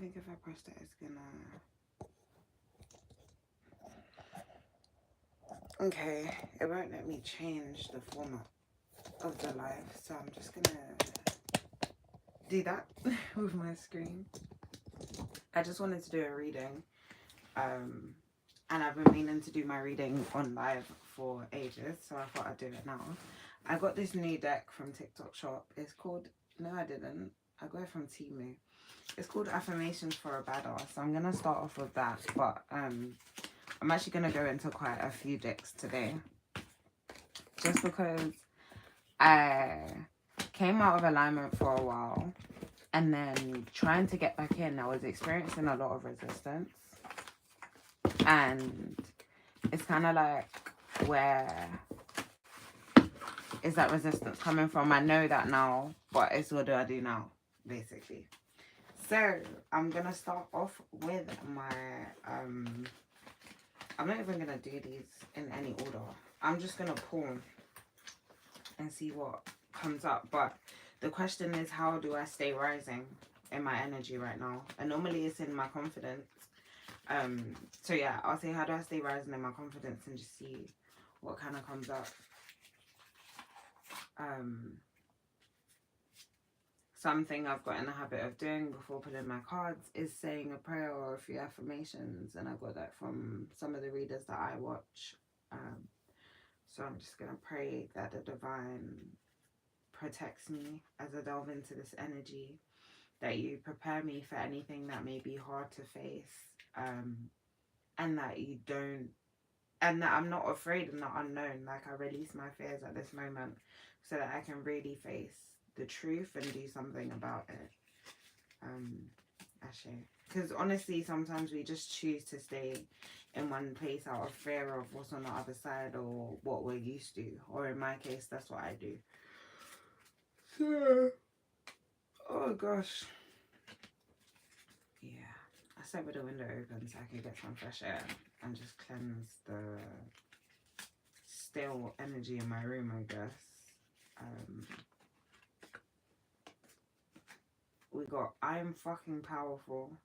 think if I press that, it's gonna... Okay, it won't let me change the format of the live, so I'm just gonna do that with my screen. I just wanted to do a reading, and I've been meaning to do my reading on live for ages, so I thought I'd do it now. I got this new deck from TikTok shop. It's called... No, I didn't. I got it from Temu. It's called Affirmations for a Badass. So I'm going to start off with that, but I'm actually going to go into quite a few decks today, just because I came out of alignment for a while, and then trying to get back in, I was experiencing a lot of resistance, and it's kind of like, where is that resistance coming from? I know that now, but it's what do I do now, basically. So I'm gonna start off with my I'm not even gonna do these in any order. I'm just gonna pull and see what comes up. But the question is, how do I stay rising in my energy right now? And normally it's in my confidence. So yeah, I'll say, how do I stay rising in my confidence, and just see what kind of comes up. Something I've got in the habit of doing before pulling my cards is saying a prayer or a few affirmations, and I got that from some of the readers that I watch. So I'm just gonna pray that the divine protects me as I delve into this energy, that you prepare me for anything that may be hard to face, and that you don't, and that I'm not afraid in the unknown. Like, I release my fears at this moment so that I can really face the truth and do something about it. Actually, because honestly, sometimes we just choose to stay in one place out of fear of what's on the other side, or what we're used to, or in my case, that's what I do. So, oh gosh, yeah, I sat with the window open so I can get some fresh air and just cleanse the stale energy in my room, I guess. We got, I am fucking powerful,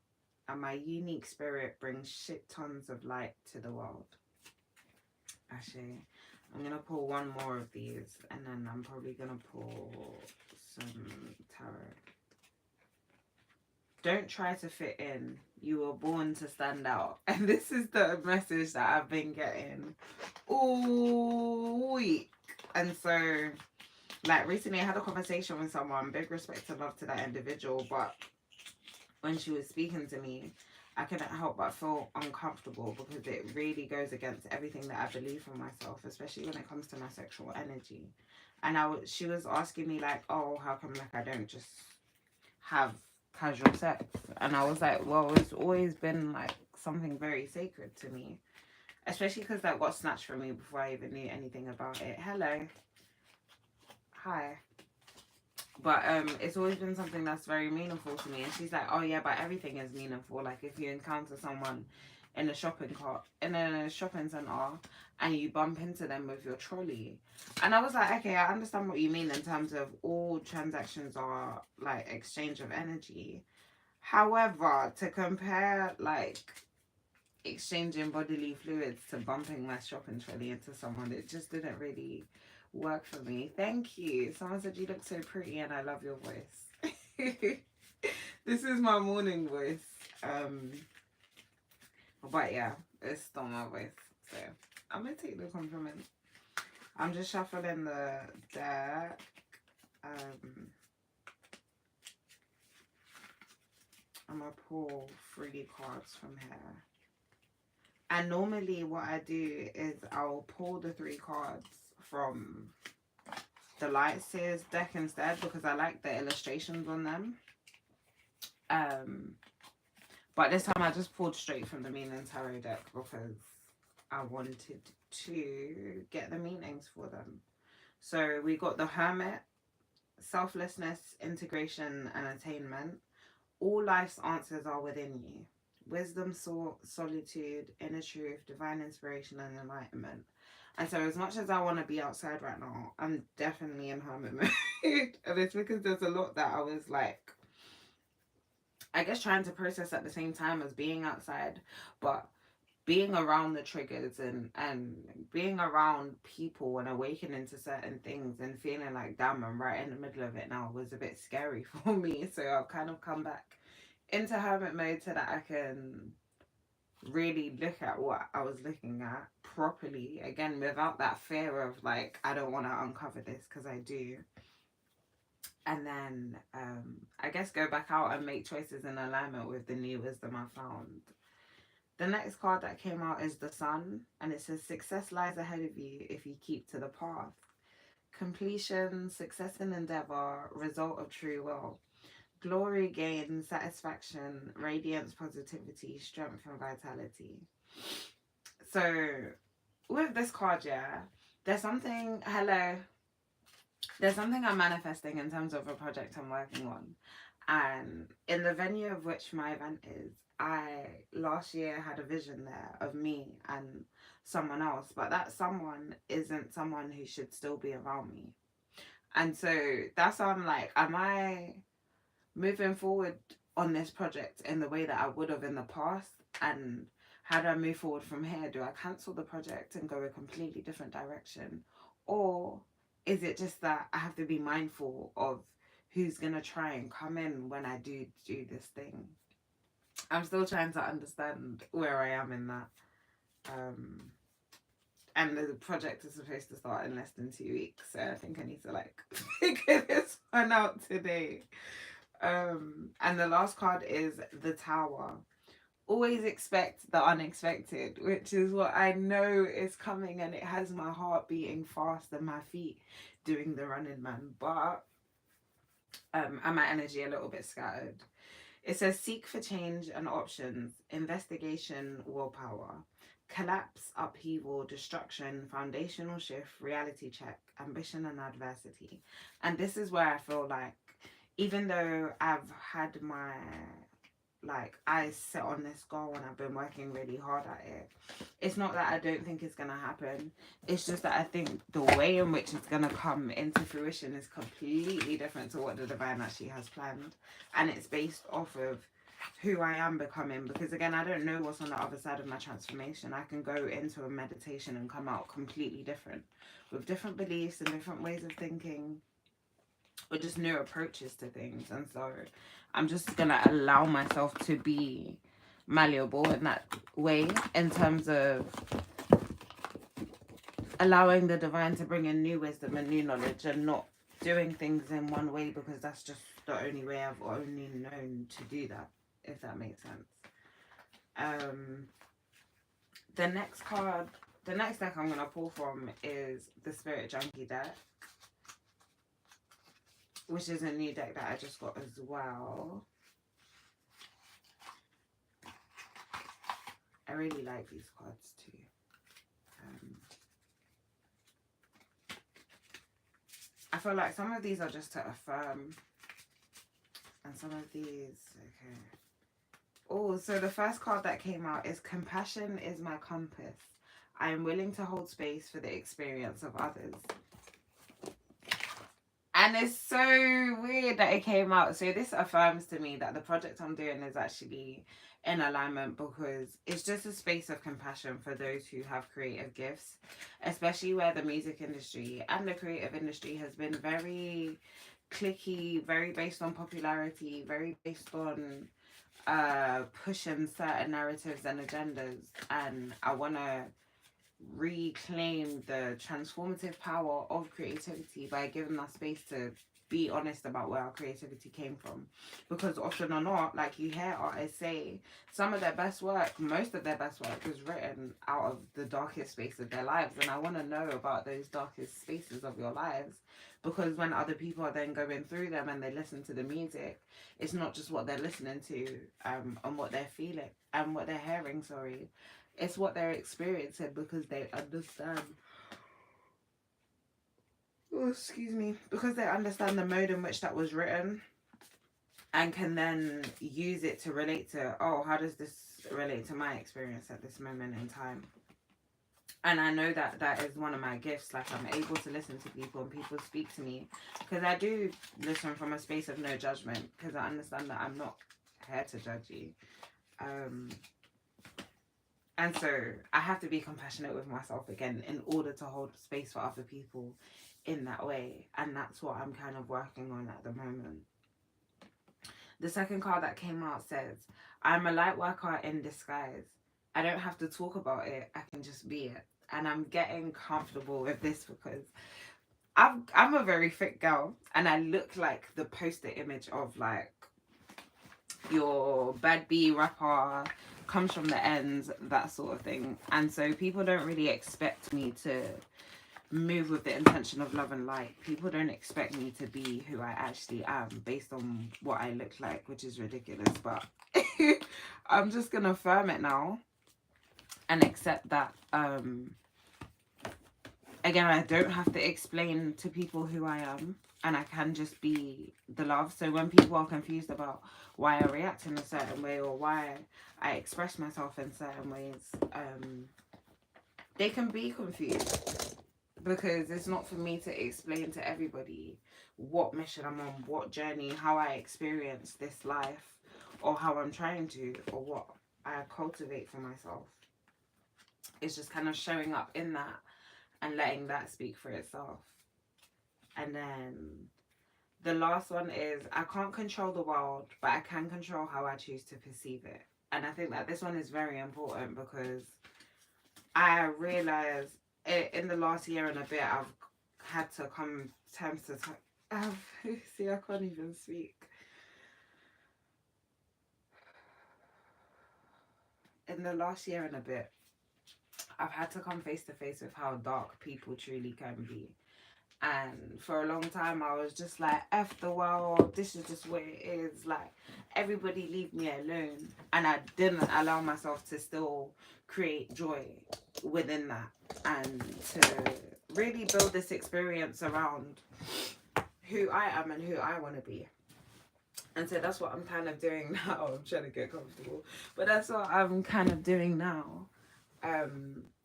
and my unique spirit brings shit tons of light to the world. Actually, I'm gonna pull one more of these, and then I'm probably gonna pull some tarot. Don't try to fit in. You were born to stand out. And this is the message that I've been getting all week. And so, like, recently I had a conversation with someone, big respect and love to that individual, but when she was speaking to me, I couldn't help but feel uncomfortable, because it really goes against everything that I believe for myself, especially when it comes to my sexual energy. And she was asking me, like, oh, how come, like, I don't just have casual sex? And I was like, well, it's always been like something very sacred to me, especially because that got snatched from me before I even knew anything about it. Hello. Hi. But it's always been something that's very meaningful to me. And she's like, oh yeah, but everything is meaningful. Like, if you encounter someone in a shopping cart, in a shopping center, and you bump into them with your trolley. And I was like, okay, I understand what you mean in terms of all transactions are like exchange of energy. However, to compare like exchanging bodily fluids to bumping my shopping trolley into someone, it just didn't really work for me. Thank you. Someone said you look so pretty and I love your voice. This is my morning voice. But yeah, it's still my voice. So I'm gonna take the compliment. I'm just shuffling the deck. I'm gonna pull 3 cards from here. And normally what I do is I'll pull the 3 cards from the Lightseers deck instead, because I like the illustrations on them. But this time I just pulled straight from the Meaning Tarot deck, because I wanted to get the meanings for them. So we got the Hermit, selflessness, integration, and attainment. All life's answers are within you. Wisdom, solitude, inner truth, divine inspiration, and enlightenment. And so as much as I want to be outside right now, I'm definitely in hermit mode. And it's because there's a lot that I was like I guess trying to process at the same time as being outside, but being around the triggers and being around people and awakening to certain things and feeling like, damn, I'm right in the middle of it now, was a bit scary for me. So I've kind of come back into hermit mode so that I can really look at what I was looking at properly again, without that fear of like, I don't want to uncover this, because I do. And then I guess go back out and make choices in alignment with the new wisdom I found. The next card that came out is the Sun, and it says success lies ahead of you if you keep to the path. Completion, success in endeavor, result of true will. Glory, gain, satisfaction, radiance, positivity, strength, and vitality. So, with this card, yeah, there's something, there's something I'm manifesting in terms of a project I'm working on. And in the venue of which my event is, I last year had a vision there of me and someone else, but that someone isn't someone who should still be around me. And so that's why I'm like, am I moving forward on this project in the way that I would have in the past? And how do I move forward from here? Do I cancel the project and go a completely different direction? Or is it just that I have to be mindful of who's going to try and come in when I do this thing? I'm still trying to understand where I am in that. And the project is supposed to start in less than 2 weeks. So I think I need to like figure this one out today. And the last card is the Tower. Always expect the unexpected, which is what I know is coming, and it has my heart beating fast and my feet doing the running man. But and my energy a little bit scattered. It says seek for change and options, investigation, willpower, collapse, upheaval, destruction, foundational shift, reality check, ambition and adversity. And this is where I feel like, even though I've had my eyes set on this goal and I've been working really hard at it, it's not that I don't think it's going to happen. It's just that I think the way in which it's going to come into fruition is completely different to what the divine actually has planned. And it's based off of who I am becoming, because again, I don't know what's on the other side of my transformation. I can go into a meditation and come out completely different, with different beliefs and different ways of thinking, or just new approaches to things. And so I'm just gonna allow myself to be malleable in that way, in terms of allowing the divine to bring in new wisdom and new knowledge, and not doing things in one way because that's just the only way I've only known to do that, if that makes sense. The next deck I'm gonna pull from is the Spirit Junkie deck, which is a new deck that I just got as well. I really like these cards too. I feel like some of these are just to affirm, and some of these, okay. Oh, so the first card that came out is Compassion is my compass. I am willing to hold space for the experience of others. And it's so weird that it came out. So this affirms to me that the project I'm doing is actually in alignment, because it's just a space of compassion for those who have creative gifts, especially where the music industry and the creative industry has been very cliquey, very based on popularity, very based on pushing certain narratives and agendas. And I want to reclaim the transformative power of creativity by giving us space to be honest about where our creativity came from. Because often or not, like you hear artists say, some of their best work, most of their best work was written out of the darkest space of their lives. And I want to know about those darkest spaces of your lives, because when other people are then going through them and they listen to the music, it's not just what they're listening to and what they're feeling and what they're hearing, sorry. It's what they're experiencing, because they understand. Oh, excuse me. Because they understand the mode in which that was written, and can then use it to relate to, oh, how does this relate to my experience at this moment in time? And I know that that is one of my gifts. Like, I'm able to listen to people and people speak to me, because I do listen from a space of no judgment, because I understand that I'm not care to judge you. And so I have to be compassionate with myself again in order to hold space for other people in that way. And that's what I'm kind of working on at the moment. The second card that came out says, I'm a light worker in disguise. I don't have to talk about it. I can just be it. And I'm getting comfortable with this because I'm a very fit girl. And I look like the poster image of like your bad B rapper, comes from the ends, that sort of thing. And so people don't really expect me to move with the intention of love and light. People don't expect me to be who I actually am based on what I look like, which is ridiculous. But I'm just gonna affirm it now and accept that again, I don't have to explain to people who I am, and I can just be the love. So when people are confused about why I react in a certain way or why I express myself in certain ways, they can be confused because it's not for me to explain to everybody what mission I'm on, what journey, how I experience this life, or how I'm trying to, or what I cultivate for myself. It's just kind of showing up in that and letting that speak for itself. And then the last one is, I can't control the world, but I can control how I choose to perceive it. And I think that this one is very important because I realize in the last year and a bit, I've had to come terms to see, I can't even speak. In the last year and a bit, I've had to come face to face with how dark people truly can be. And for a long time, I was just like, F the world, this is just what it is. Like, everybody leave me alone. And I didn't allow myself to still create joy within that. And to really build this experience around who I am and who I want to be. And so that's what I'm kind of doing now. I'm trying to get comfortable. But that's what I'm kind of doing now.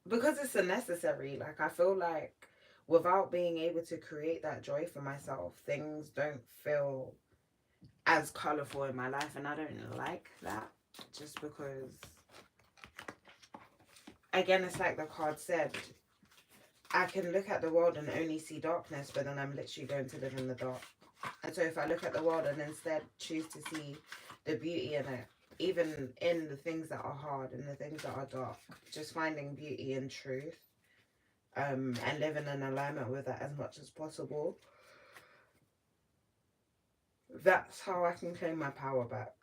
Because it's a necessary. Like, I feel like without being able to create that joy for myself, things don't feel as colorful in my life, and I don't like that. Just because, again, it's like the card said, I can look at the world and only see darkness, but then I'm literally going to live in the dark. And so if I look at the world and instead choose to see the beauty in it, even in the things that are hard and the things that are dark, just finding beauty and truth, and living in alignment with that as much as possible, that's how I can claim my power back.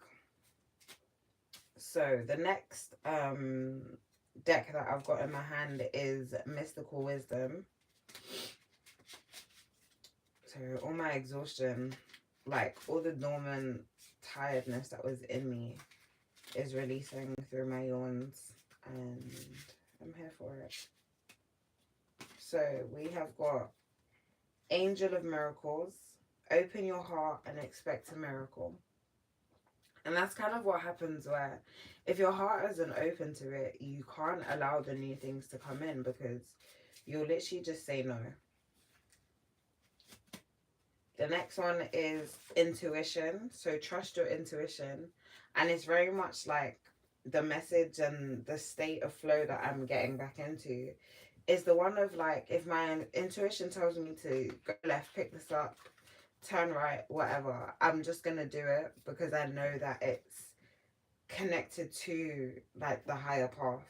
So the next deck that I've got in my hand is Mystical Wisdom. So all my exhaustion, like all the dormant tiredness that was in me, is releasing through my yawns, and I'm here for it. So we have got Angel of Miracles. Open your heart and expect a miracle. And that's kind of what happens where if your heart isn't open to it, you can't allow the new things to come in because you'll literally just say no. The next one is intuition. So trust your intuition. And it's very much like the message and the state of flow that I'm getting back into is the one of like, if my intuition tells me to go left, pick this up, turn right, whatever, I'm just going to do it because I know that it's connected to like the higher path.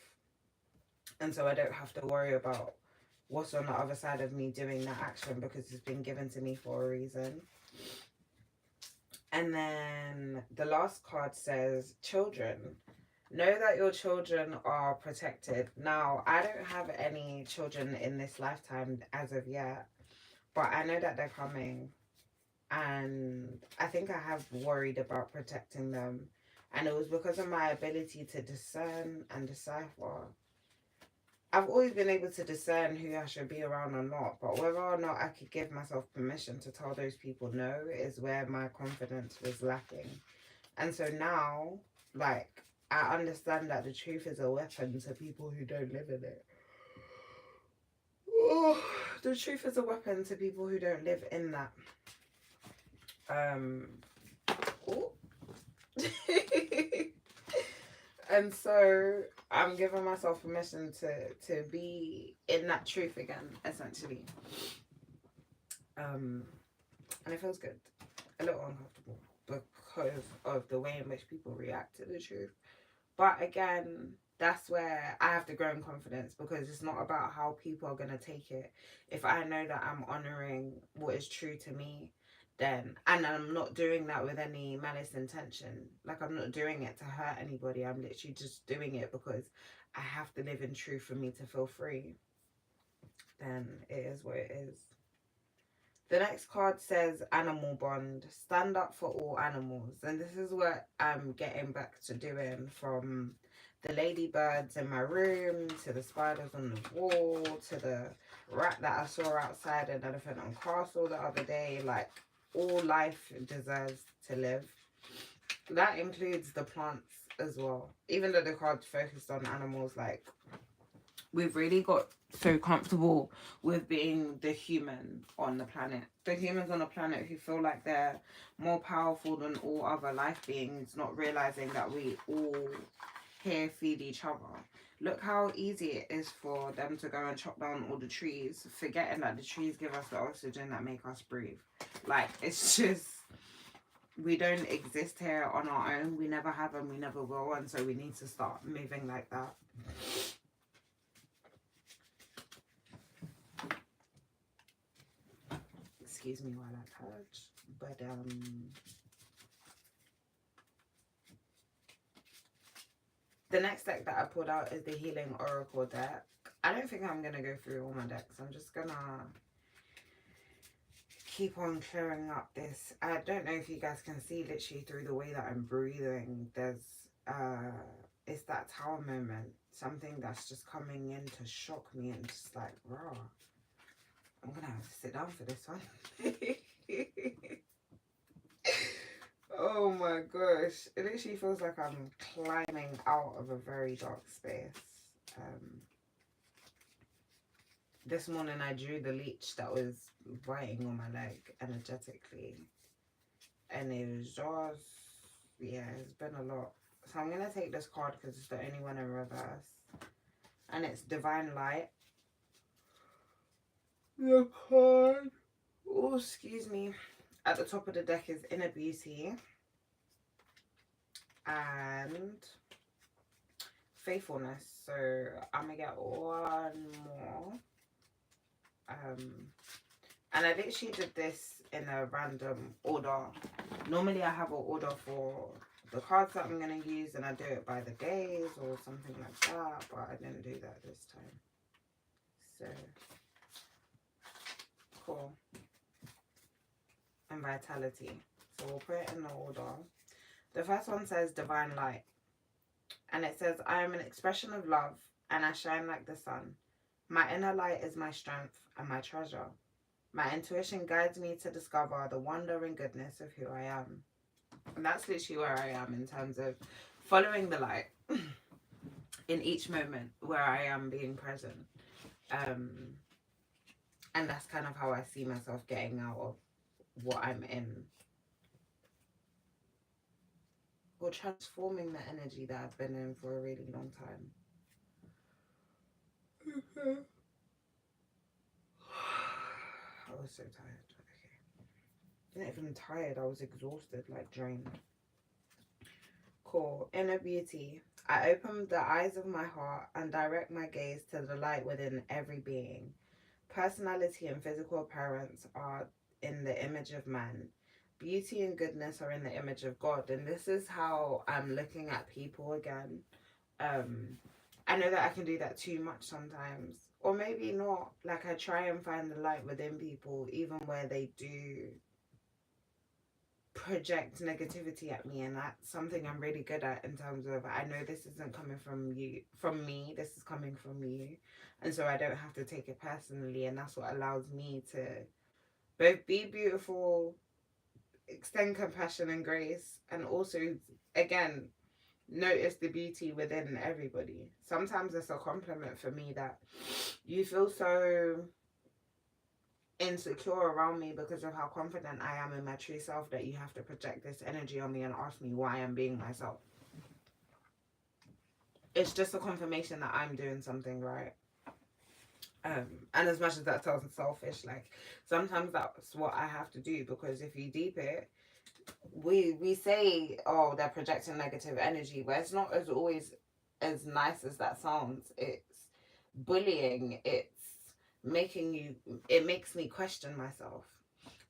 And so I don't have to worry about what's on the other side of me doing that action because it's been given to me for a reason. And then the last card says children. Know that your children are protected. Now, I don't have any children in this lifetime as of yet, but I know that they're coming. And I think I have worried about protecting them. And it was because of my ability to discern and decipher. I've always been able to discern who I should be around or not, but whether or not I could give myself permission to tell those people no is where my confidence was lacking. And so now, like, I understand that the truth is a weapon to people who don't live in it. Oh, the truth is a weapon to people who don't live in that. And so I'm giving myself permission to be in that truth again, essentially. And it feels good. A little uncomfortable because of the way in which people react to the truth. But again, that's where I have to grow in confidence, because it's not about how people are going to take it. If I know that I'm honoring what is true to me, then, and I'm not doing that with any malice intention, like I'm not doing it to hurt anybody, I'm literally just doing it because I have to live in truth for me to feel free, then it is what it is. The next card says animal bond. Stand up for all animals. And this is what I'm getting back to doing, from the ladybirds in my room, to the spiders on the wall, to the rat that I saw outside an Elephant and Castle the other day. Like, all life deserves to live. That includes the plants as well. Even though the card's focused on animals, like, we've really got so comfortable with being the human on the planet. The humans on the planet who feel like they're more powerful than all other life beings, not realizing that we all here feed each other. Look how easy it is for them to go and chop down all the trees, forgetting that the trees give us the oxygen that make us breathe. Like, it's just, we don't exist here on our own. We never have and we never will. And so we need to start moving like that. Excuse me while I touch. But the next deck that I pulled out is the Healing Oracle deck. I don't think I'm gonna go through all my decks. I'm just gonna keep on clearing up this. I don't know if you guys can see literally through the way that I'm breathing. There's it's that tower moment. Something that's just coming in to shock me and just like, raw. I'm gonna have to sit down for this one. Oh my gosh. It literally feels like I'm climbing out of a very dark space. This morning I drew the leech that was biting on my leg energetically. And it was just, yeah, it's been a lot. So I'm going to take this card because it's the only one in reverse. And it's Divine Light. The card, oh, excuse me, at the top of the deck is Inner Beauty and Faithfulness. So I'm gonna get one more. And I literally did this in a random order. Normally I have an order for the cards that I'm gonna use, and I do it by the days or something like that, but I didn't do that this time. So cool. And Vitality. So we'll put it in the order. The first one says Divine Light. And it says, I am an expression of love and I shine like the sun. My inner light is my strength and my treasure. My intuition guides me to discover the wonder and goodness of who I am. And that's literally where I am in terms of following the light in each moment where I am being present. And that's kind of how I see myself getting out of what I'm in, or transforming the energy that I've been in for a really long time. I was so tired. Okay. I wasn't even tired, I was exhausted, like drained. Cool. Inner Beauty. I open the eyes of my heart and direct my gaze to the light within every being. Personality and physical appearance are in the image of man. Beauty and goodness are in the image of God. And this is how I'm looking at people again. I know that I can do that too much sometimes. Or maybe not. Like, I try and find the light within people, even where they do project negativity at me. And that's something I'm really good at, in terms of, I know this isn't coming from me, this is coming from you. And so I don't have to take it personally. And that's what allows me to both be beautiful, extend compassion and grace, and also, again, notice the beauty within everybody. Sometimes it's a compliment for me that you feel so insecure around me because of how confident I am in my true self that you have to project this energy on me and ask me why I'm being myself. It's just a confirmation that I'm doing something right. And as much as that sounds selfish, like sometimes that's what I have to do, because if you deep it, we say, oh, they're projecting negative energy, but it's not as always as nice as that sounds. It's bullying. It makes me question myself.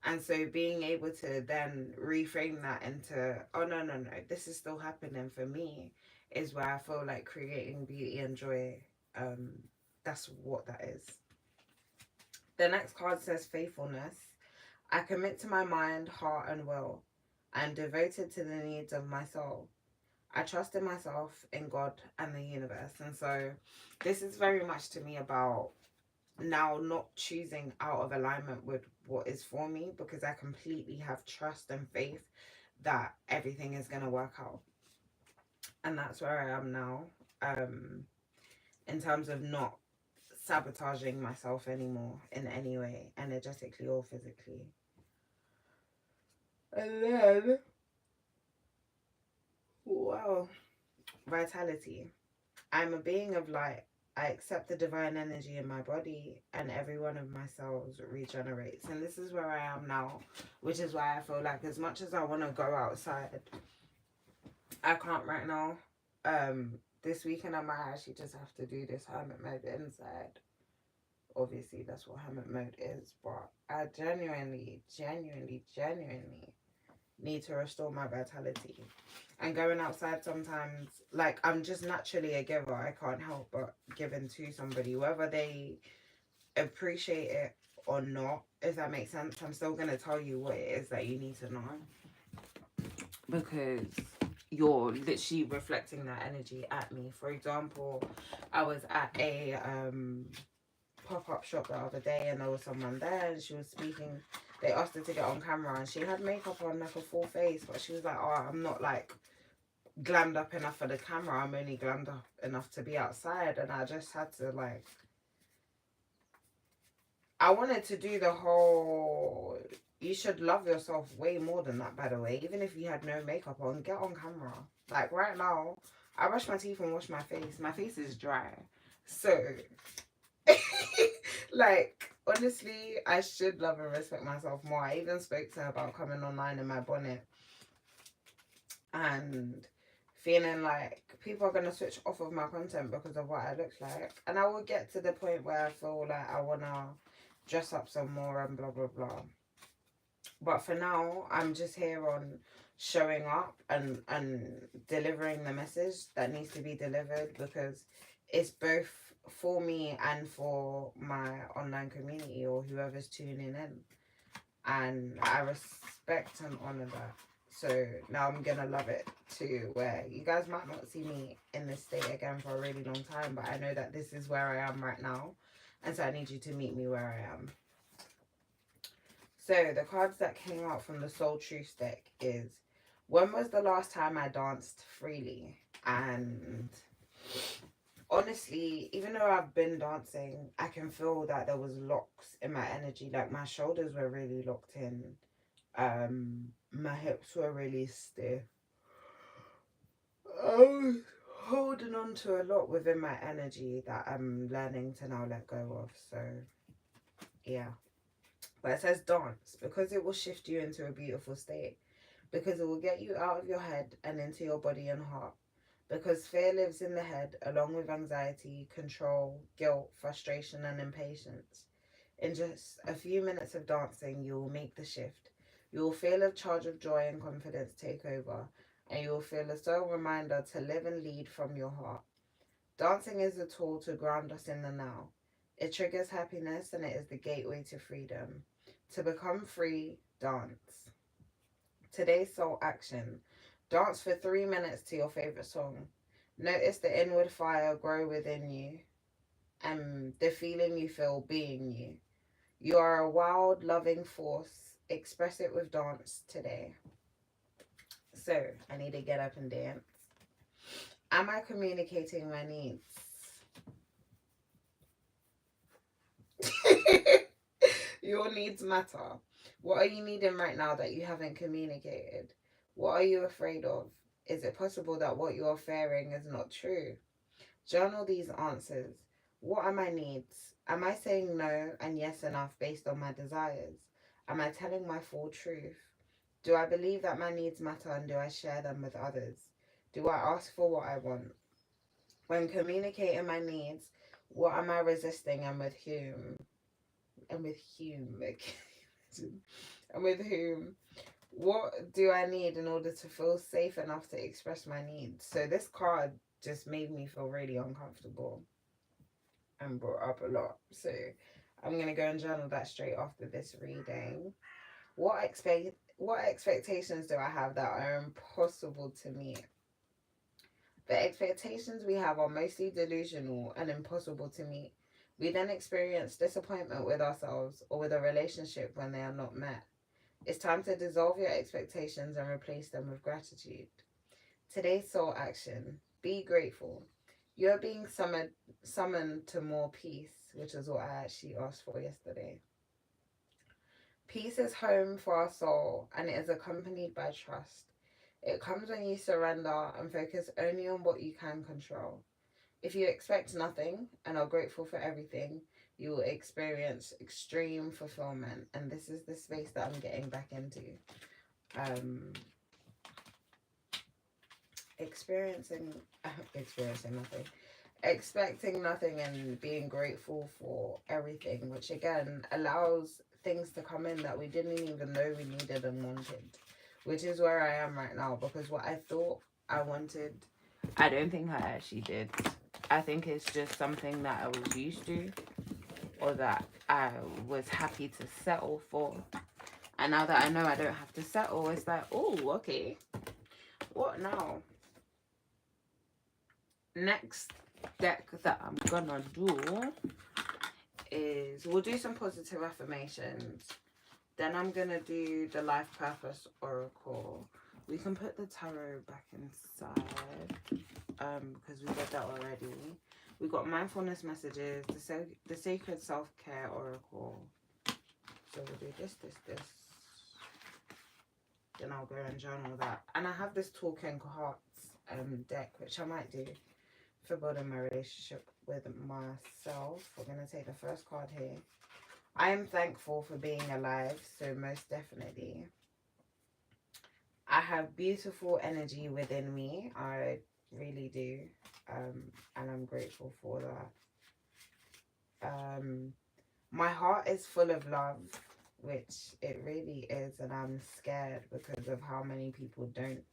And so being able to then reframe that into, oh, no, this is still happening for me, is where I feel like creating beauty and joy. Um, that's what that is. The next card says faithfulness. I commit to my mind, heart, and will. I am devoted to the needs of my soul. I trust in myself, in God, and the universe. And so this is very much to me about now not choosing out of alignment with what is for me, because I completely have trust and faith that everything is going to work out. And that's where I am now, in terms of not sabotaging myself anymore in any way, energetically or physically. And then, wow, vitality. I'm a being of light. I accept the divine energy in my body, and every one of my cells regenerates. And this is where I am now, which is why I feel like as much as I want to go outside, I can't right now. This weekend I might actually just have to do this hermit mode inside. Obviously, that's what hermit mode is, but I genuinely need to restore my vitality. And going outside sometimes, like, I'm just naturally a giver. I can't help but giving to somebody, whether they appreciate it or not, if that makes sense. I'm still going to tell you what it is that you need to know, because you're literally reflecting that energy at me. For example, I was at a pop-up shop the other day, and there was someone there, and she was speaking. They asked her to get on camera, and she had makeup on, like a full face, but she was like, oh, I'm not like glammed up enough for the camera, I'm only glammed up enough to be outside. And I just had to, like, I wanted to do the whole, you should love yourself way more than that, by the way. Even if you had no makeup on, get on camera. Like right now, I brush my teeth and wash my face. My face is dry. So, like, honestly, I should love and respect myself more. I even spoke to her about coming online in my bonnet and feeling like people are going to switch off of my content because of what I look like. And I will get to the point where I feel like I want to dress up some more and blah, blah, blah. But for now, I'm just here on showing up and delivering the message that needs to be delivered, because it's both for me and for my online community or whoever's tuning in. And I respect and honor that. So now I'm gonna love it too, where you guys might not see me in this state again for a really long time, but I know that this is where I am right now, and so I need you to meet me where I am. So the cards that came out from the Soul Truth deck is, when was the last time I danced freely? And honestly, even though I've been dancing, I can feel that there was locks in my energy. Like my shoulders were really locked in. My hips were really stiff. I was holding on to a lot within my energy that I'm learning to now let go of. So yeah. But it says dance because it will shift you into a beautiful state. Because it will get you out of your head and into your body and heart. Because fear lives in the head, along with anxiety, control, guilt, frustration, and impatience. In just a few minutes of dancing, you will make the shift. You will feel a charge of joy and confidence take over, and you will feel a subtle reminder to live and lead from your heart. Dancing is a tool to ground us in the now. It triggers happiness, and it is the gateway to freedom. To become free, dance. Today's soul action. Dance for 3 minutes to your favorite song. Notice the inward fire grow within you and the feeling you feel being you. You are a wild, loving force. Express it with dance today. So, I need to get up and dance. Am I communicating my needs? Your needs matter. What are you needing right now that you haven't communicated? What are you afraid of? Is it possible that what you're fearing is not true? Journal these answers. What are my needs? Am I saying no and yes enough based on my desires? Am I telling my full truth? Do I believe that my needs matter and do I share them with others? Do I ask for what I want? When communicating my needs, what am I resisting and with whom? And with whom? And with whom? What do I need in order to feel safe enough to express my needs? So this card just made me feel really uncomfortable and brought up a lot. So I'm gonna go and journal that straight after this reading. What expectations do I have that are impossible to meet? The expectations we have are mostly delusional and impossible to meet. We then experience disappointment with ourselves or with a relationship when they are not met. It's time to dissolve your expectations and replace them with gratitude. Today's soul action. Be grateful. You're being summoned to more peace, which is what I actually asked for yesterday. Peace is home for our soul and it is accompanied by trust. It comes when you surrender and focus only on what you can control. If you expect nothing and are grateful for everything, you will experience extreme fulfillment. And this is the space that I'm getting back into. Experiencing nothing, expecting nothing and being grateful for everything, which again allows things to come in that we didn't even know we needed and wanted, which is where I am right now, because what I thought I wanted, I don't think I actually did. I think it's just something that I was used to or that I was happy to settle for. And now that I know I don't have to settle, it's like, oh, okay, what now? Next deck that I'm gonna do is, we'll do some positive affirmations. Then I'm gonna do the life purpose oracle. We can put the tarot back inside because we did that already. We got mindfulness messages, the sacred self-care oracle. So we'll do this. Then I'll go and journal that. And I have this Talking Hearts deck, which I might do for building my relationship with myself. We're going to take the first card here. I am thankful for being alive, so most definitely. I have beautiful energy within me. I really do. And I'm grateful for that. My heart is full of love, which it really is, and I'm scared because of how many people don't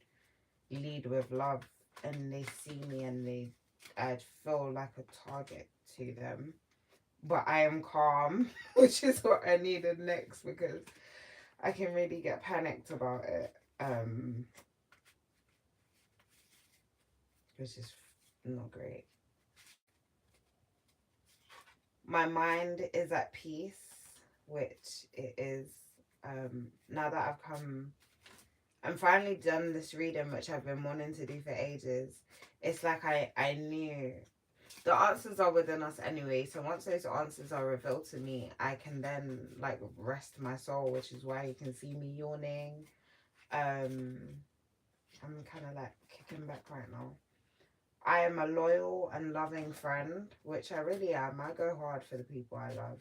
lead with love, and they see me and I feel like a target to them. But I am calm, which is what I needed next, because I can really get panicked about it, which is not great. My mind is at peace, which it is. Now that I'm finally done this reading, which I've been wanting to do for ages. It's like I knew the answers are within us anyway. So once those answers are revealed to me, I can then like rest my soul, which is why you can see me yawning. I'm kind of like kicking back right now. I am a loyal and loving friend, which I really am. I go hard for the people I love.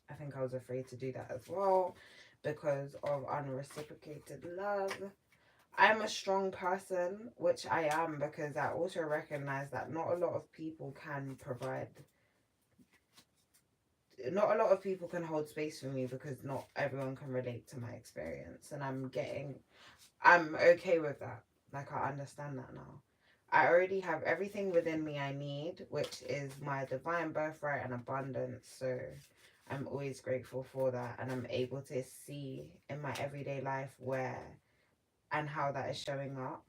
I think I was afraid to do that as well because of unreciprocated love. I'm a strong person, which I am, because I also recognize that not a lot of people can provide, not a lot of people can hold space for me, because not everyone can relate to my experience, and I'm okay with that. Like, I understand that now. I already have everything within me I need, which is my divine birthright and abundance, so I'm always grateful for that, and I'm able to see in my everyday life where and how that is showing up.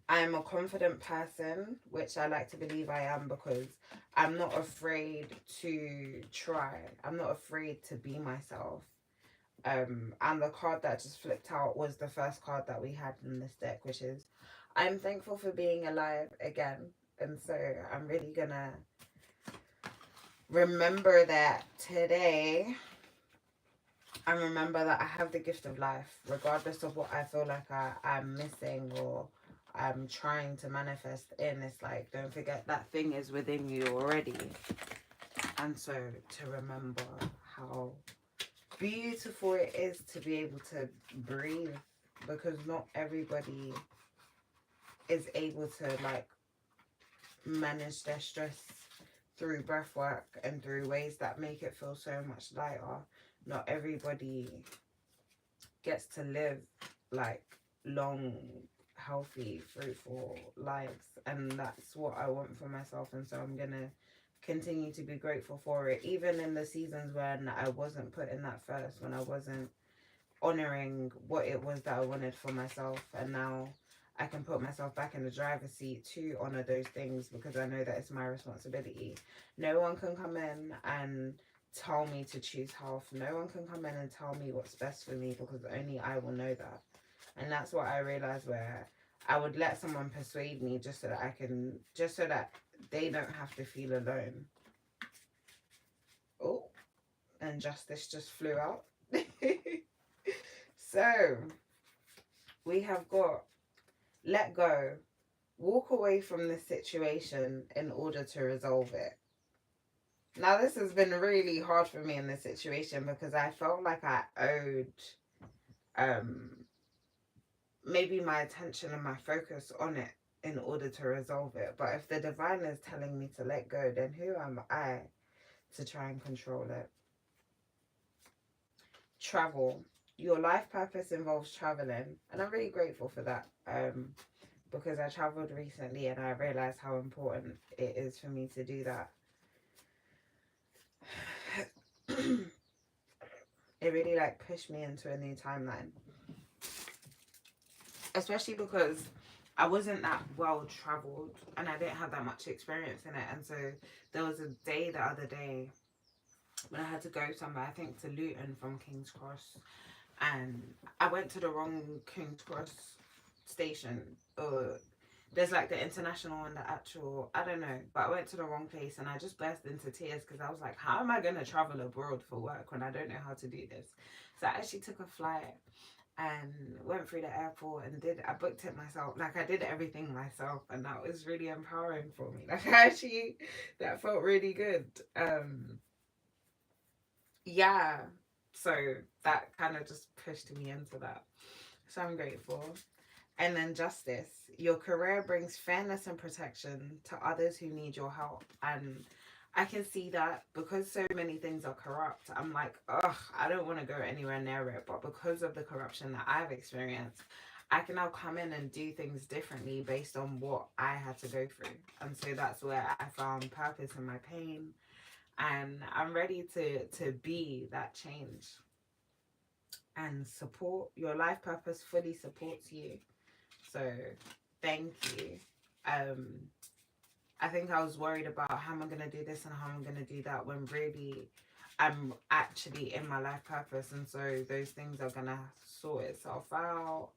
I am a confident person, which I like to believe I am, because I'm not afraid to try. I'm not afraid to be myself. And the card that just flipped out was the first card that we had in this deck, which is, I'm thankful for being alive again. And so I'm really gonna remember that today, and remember that I have the gift of life, regardless of what I feel like I'm missing or I'm trying to manifest in. It's like, don't forget that thing is within you already. And so to remember how beautiful it is to be able to breathe, because not everybody is able to like manage their stress through breath work and through ways that make it feel so much lighter. Not everybody gets to live like long, healthy, fruitful lives, and that's what I want for myself. And so I'm gonna continue to be grateful for it, even in the seasons when I wasn't putting that first, when I wasn't honoring what it was that I wanted for myself. And now I can put myself back in the driver's seat to honor those things, because I know that it's my responsibility. No one can come in and tell me to choose health. No one can come in and tell me what's best for me, because only I will know that. And that's what I realized, where I would let someone persuade me just so that just so that they don't have to feel alone. Oh, and justice just flew out. So we have got let go, walk away from the situation in order to resolve it. Now, this has been really hard for me in this situation, because I felt like I owed maybe my attention and my focus on it in order to resolve it. But if the divine is telling me to let go, then who am I to try and control it? Travel. Your life purpose involves traveling, and I'm really grateful for that. Because I traveled recently and I realized how important it is for me to do that. It really like pushed me into a new timeline, especially because I wasn't that well traveled and I didn't have that much experience in it. And so there was a day the other day when I had to go somewhere, I think to Luton from King's Cross, and I went to the wrong King's Cross station. There's like the international and the actual, I don't know, but I went to the wrong place and I just burst into tears, because I was like, how am I going to travel abroad for work when I don't know how to do this? So I actually took a flight and went through the airport and I booked it myself. Like, I did everything myself, and that was really empowering for me. Like, actually, that felt really good. Yeah, so that kind of just pushed me into that. So I'm grateful. And then justice. Your career brings fairness and protection to others who need your help. And I can see that, because so many things are corrupt. I'm like, ugh, I don't want to go anywhere near it. But because of the corruption that I've experienced, I can now come in and do things differently based on what I had to go through. And so that's where I found purpose in my pain. And I'm ready to be that change and support. Your life purpose fully supports you. So thank you. I think I was worried about how am I going to do this and how I'm going to do that, when really I'm actually in my life purpose. And so those things are going to sort itself out.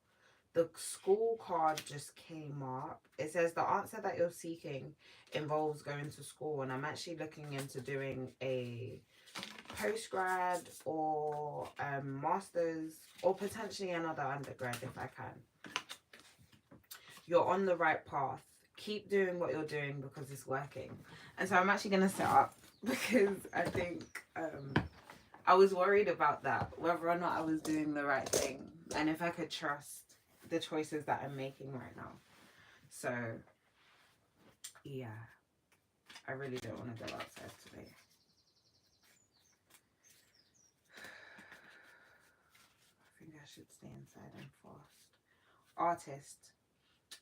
The school card just came up. It says the answer that you're seeking involves going to school. And I'm actually looking into doing a postgrad or master's, or potentially another undergrad if I can. You're on the right path. Keep doing what you're doing, because it's working. And so I'm actually going to set up, because I think I was worried about that, whether or not I was doing the right thing, and if I could trust the choices that I'm making right now. So yeah, I really don't want to go outside today. I think I should stay inside and fast. Artist.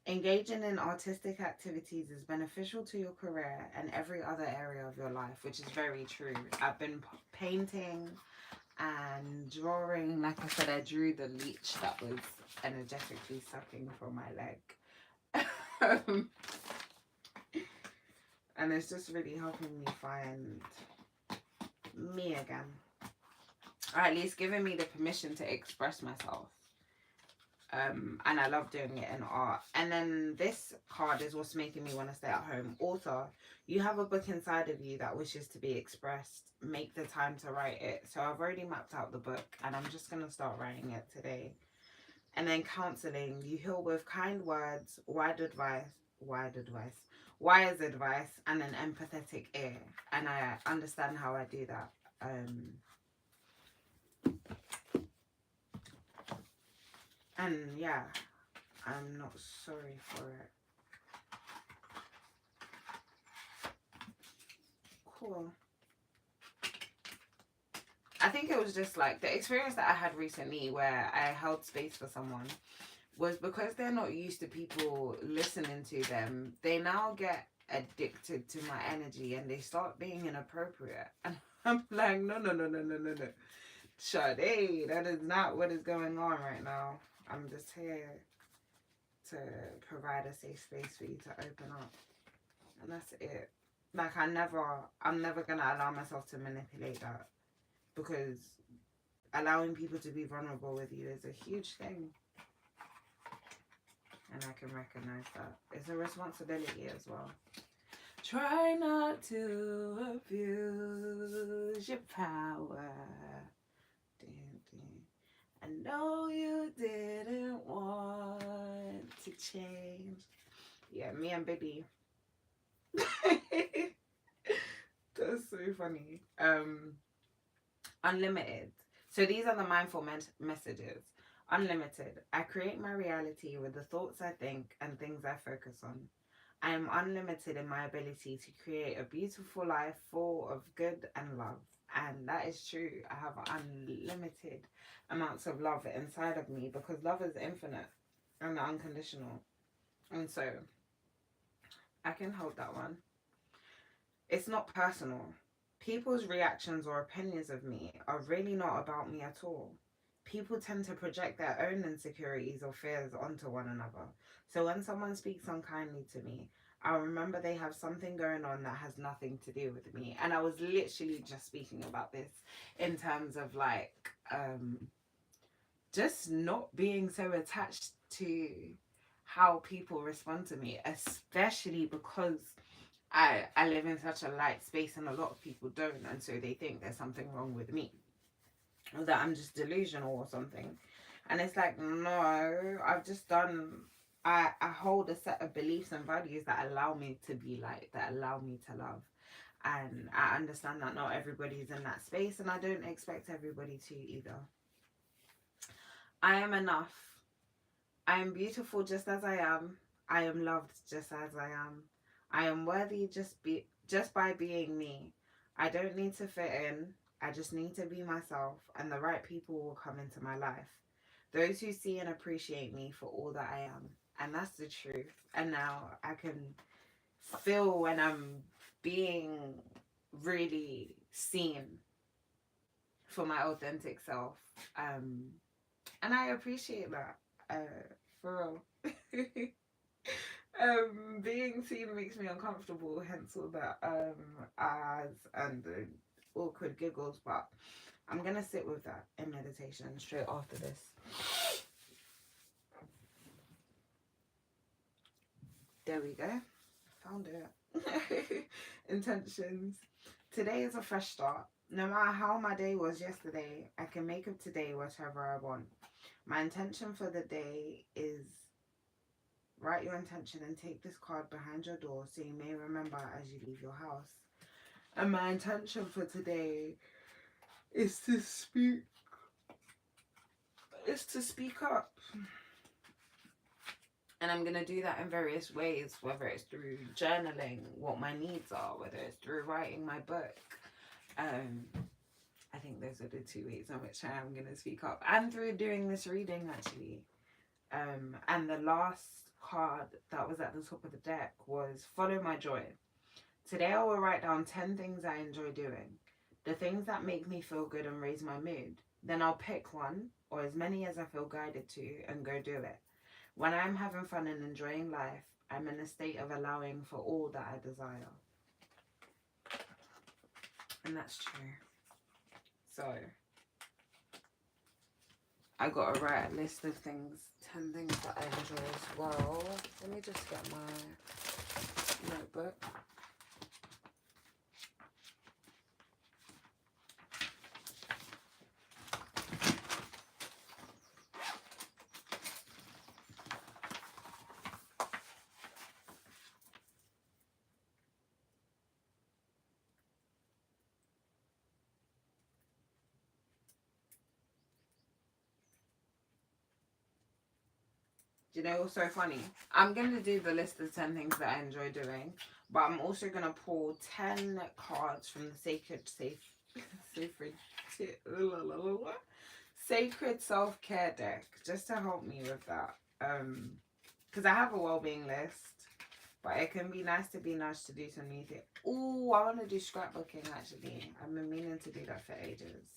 Engaging in artistic activities is beneficial to your career and every other area of your life, which is very true. I've been painting and drawing. Like I said, I drew the leech that was energetically sucking from my leg. And it's just really helping me find me again. Or at least giving me the permission to express myself. And I love doing it in art. And then this card is what's making me want to stay at home. Author, you have a book inside of you that wishes to be expressed. Make the time to write it. So I've already mapped out the book and I'm just going to start writing it today. And then counseling, you heal with kind words, wise advice, and an empathetic ear. And I understand how I do that. And yeah, I'm not sorry for it. Cool. I think it was just like the experience that I had recently where I held space for someone was because they're not used to people listening to them. They now get addicted to my energy and they start being inappropriate. And I'm like, no. Sade, that is not what is going on right now. I'm just here to provide a safe space for you to open up. And that's it. Like, I'm never going to allow myself to manipulate that. Because allowing people to be vulnerable with you is a huge thing. And I can recognize that. It's a responsibility as well. Try not to abuse your power. I know you didn't want to change. Yeah, me and Biddy. That's so funny. Unlimited. So these are the mindful messages. Unlimited. I create my reality with the thoughts I think and things I focus on. I am unlimited in my ability to create a beautiful life full of good and love. And that is true. I have unlimited amounts of love inside of me because love is infinite and unconditional. And so I can hold that one. It's not personal. People's reactions or opinions of me are really not about me at all. People tend to project their own insecurities or fears onto one another. So when someone speaks unkindly to me, I'll remember they have something going on that has nothing to do with me. And I was literally just speaking about this in terms of like just not being so attached to how people respond to me, especially because I live in such a light space and a lot of people don't, and so they think there's something wrong with me or that I'm just delusional or something. And it's like, no, I've just done I hold a set of beliefs and values that allow me to be light, that allow me to love. And I understand that not everybody's in that space, and I don't expect everybody to either. I am enough. I am beautiful just as I am. I am loved just as I am. I am worthy just by being me. I don't need to fit in. I just need to be myself, and the right people will come into my life. Those who see and appreciate me for all that I am. And that's the truth. And now I can feel when I'm being really seen for my authentic self. And I appreciate that. For real. Being seen makes me uncomfortable, hence all that ahs and the awkward giggles, but I'm gonna sit with that in meditation straight after this. There we go. Found it. Intentions. Today is a fresh start. No matter how my day was yesterday, I can make of today whatever I want. My intention for the day is write your intention and take this card behind your door so you may remember as you leave your house. And my intention for today is to speak up. And I'm going to do that in various ways, whether it's through journaling what my needs are, whether it's through writing my book. I think those are the 2 ways in which I am going to speak up. And through doing this reading, actually. And the last card that was at the top of the deck was Follow My Joy. Today I will write down 10 things I enjoy doing. The things that make me feel good and raise my mood. Then I'll pick one, or as many as I feel guided to, and go do it. When I'm having fun and enjoying life, I'm in a state of allowing for all that I desire. And that's true. So, I gotta write a list of things, 10 things that I enjoy as well. Let me just get my notebook. Do you know what's so funny? I'm going to do the list of 10 things that I enjoy doing, but I'm also going to pull 10 cards from the Sacred Self-Care deck, just to help me with that. Because I have a well-being list, but it can be nice to be nudged to do some new things. Oh, I want to do scrapbooking, actually. I've been meaning to do that for ages.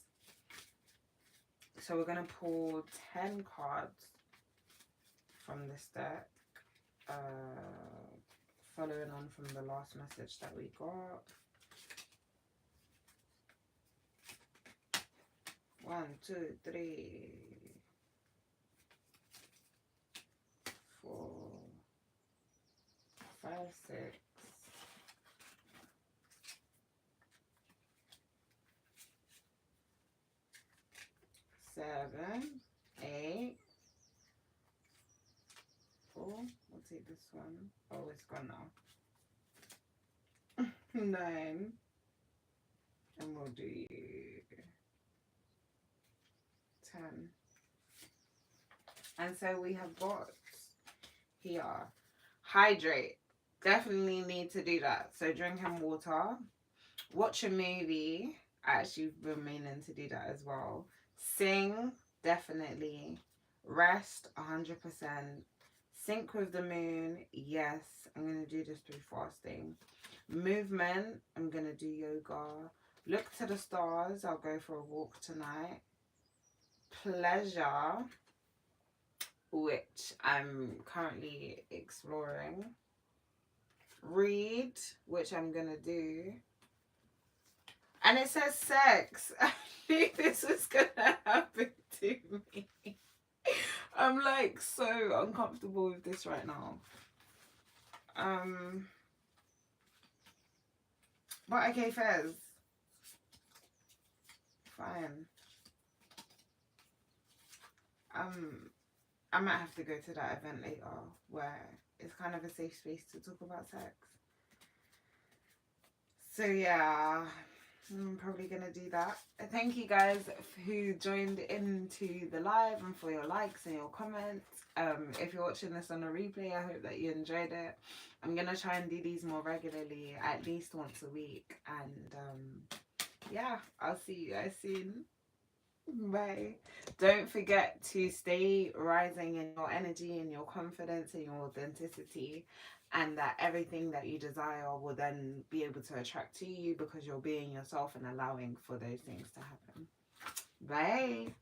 So we're going to pull 10 cards from this deck, following on from the last message that we got. 1, 2, 3, 4, 5, 6, 7, 8. We'll take this one. Oh, it's gone now. 9. And we'll do 10. And so we have got here. Hydrate. Definitely need to do that. So drinking water. Watch a movie. I actually been meaning to do that as well. Sing. Definitely. Rest. 100%. Sync with the moon, yes. I'm going to do this through fasting. Movement, I'm going to do yoga. Look to the stars, I'll go for a walk tonight. Pleasure, which I'm currently exploring. Read, which I'm going to do. And it says sex. I knew this was going to happen to me. I'm like so uncomfortable with this right now. But okay, Fez. Fine. I might have to go to that event later where it's kind of a safe space to talk about sex. So yeah, I'm probably gonna do that. Thank you guys who joined into the live and for your likes and your comments. If you're watching this on a replay, I hope that you enjoyed it. I'm gonna try and do these more regularly, at least once a week. And yeah, I'll see you guys soon. Bye. Don't forget to stay rising in your energy and your confidence and your authenticity, and that everything that you desire will then be able to attract to you because you're being yourself and allowing for those things to happen. Bye.